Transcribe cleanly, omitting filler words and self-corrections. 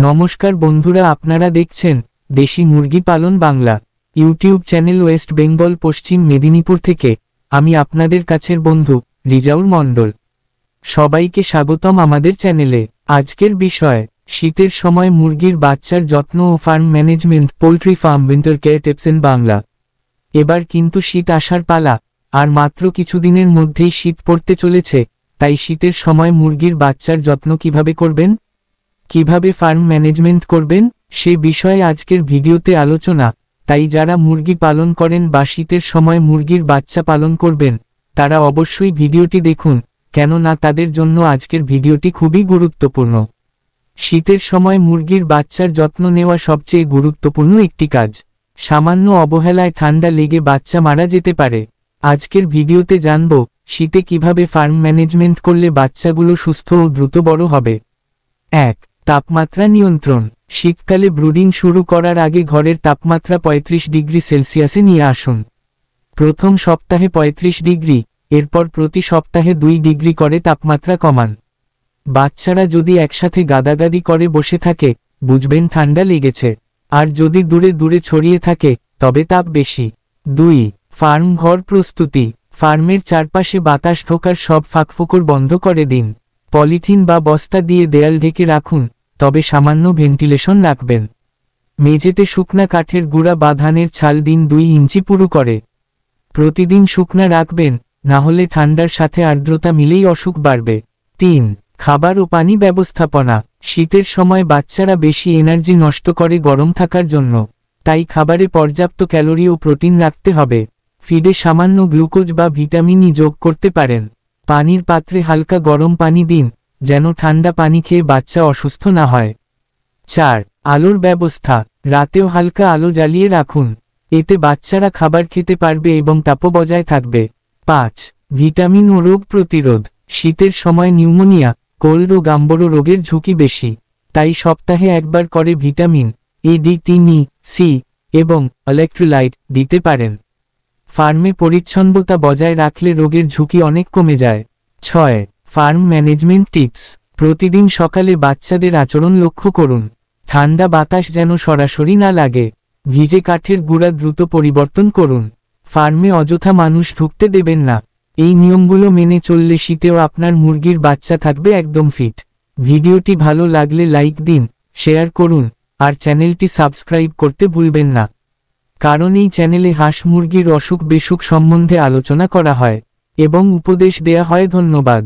নমস্কার বন্ধুরা, আপনারা দেখছেন দেশি মুরগি পালন Bangla YouTube channel. West Bengal পশ্চিম মেদিনীপুর থেকে আমি আপনাদের কাছের বন্ধু রিজাউল মণ্ডল। সবাইকে স্বাগতম আমাদের চ্যানেলে। আজকের বিষয় শীতের সময় মুরগির বাচ্চার যত্ন ও farm management, poultry farm winter care tips in Bangla. এবার কিন্তু শীত আসার পালা, আর মাত্র কিছুদিনের মধ্যেই শীত পড়তে চলেছে। তাই শীতের সময় মুরগির বাচ্চার যত্ন কিভাবে করবেন, কিভাবে ফার্ম ম্যানেজমেন্ট করবেন, সে বিষয়ে আজকের ভিডিওতে আলোচনা। তাই যারা মুরগি পালন করেন বা শীতের সময় মুরগির বাচ্চা পালন করবেন, তারা অবশ্যই ভিডিওটি দেখুন, কেননা তাদের জন্য আজকের ভিডিওটি খুবই গুরুত্বপূর্ণ। শীতের সময় মুরগির বাচ্চার যত্ন নেওয়া সবচেয়ে গুরুত্বপূর্ণ একটি কাজ। সামান্য অবহেলায় ঠান্ডা লেগে বাচ্চা মারা যেতে পারে। আজকের ভিডিওতে জানব শীতে কিভাবে ফার্ম ম্যানেজমেন্ট করলে বাচ্চাগুলো সুস্থ ও দ্রুত বড় হবে। 1. তাপমাত্রা নিয়ন্ত্রণ। শীতকালে ব্রুডিং শুরু করার আগে ঘরের তাপমাত্রা 35 ডিগ্রি সেলসিয়াসে নিয়ে আসুন। প্রথম সপ্তাহে 35 ডিগ্রি, এরপর প্রতি সপ্তাহে 2 ডিগ্রি করে তাপমাত্রা কমান। বাচ্চারা যদি একসাথে গাদাগাদি করে বসে থাকে, বুঝবেন ঠান্ডা লেগেছে। আর যদি দূরে দূরে ছড়িয়ে থাকে, তবে তাপ বেশি। 2. ফার্ম ঘর প্রস্তুতি। ফার্মের চারপাশে বাতাস ঢোকার সব ফাঁকফোকর বন্ধ করে দিন। পলিথিন বা বস্তা দিয়ে দেয়াল ঢেকে রাখুন, তবে সামান্য ভেন্টিলেশন রাখবেন। মেঝেতে শুকনা কাঠের গুঁড়া বা ধানের ছাল দিন 2 ইঞ্চি পুরু করে। প্রতিদিন শুকনা রাখবেন, না হলে ঠান্ডার সাথে আর্দ্রতা মিলেই অসুখ বাড়বে। 3. খাবার ও পানি ব্যবস্থাপনা। শীতের সময় বাচ্চারা বেশি এনার্জি নষ্ট করে গরম থাকার জন্য। তাই খাবারে পর্যাপ্ত ক্যালোরি ও প্রোটিন রাখতে হবে। ফিডে সামান্য গ্লুকোজ বা ভিটামিনই যোগ করতে পারেন। পানির পাত্রে হালকা গরম পানি দিন, যেন ঠান্ডা পানি খেয়ে বাচ্চা অসুস্থ না হয়। 4. আলোর ব্যবস্থা। রাতেও হালকা আলো জ্বালিয়ে রাখুন, এতে বাচ্চারা খাবার খেতে পারবে এবং তাপও বজায় থাকবে। 5. ভিটামিন ও রোগ প্রতিরোধ। শীতের সময় নিউমোনিয়া, কোল্ড ও গাম্বরো রোগের ঝুঁকি বেশি। তাই সপ্তাহে একবার করে ভিটামিন এ, ডি3, সি এবং ইলেক্ট্রোলাইট দিতে পারেন। ফার্মে পরিচ্ছন্নতা বজায় রাখলে রোগের ঝুঁকি অনেক কমে যায়। 6. Farm management tips. প্রতিদিন সকালে বাচ্চাদের আচরণ লক্ষ্য করুন। ঠান্ডা বাতাস যেন সরাসরি না লাগে। ভিজে কাঠের গুঁড়া দ্রুত পরিবর্তন করুন। ফার্মে অযথা মানুষ ঢুকতে দেবেন না। এই নিয়মগুলো মেনে চললে শীতেও আপনার মুরগির বাচ্চা থাকবে একদম ফিট। ভিডিওটি ভালো লাগলে লাইক দিন, শেয়ার করুন, আর চ্যানেলটি সাবস্ক্রাইব করতে ভুলবেন না। কারণ এই চ্যানেলে হাঁস মুরগির অসুখ বেসুখ সম্বন্ধে আলোচনা করা হয় এবং উপদেশ দেয়া হয়। ধন্যবাদ।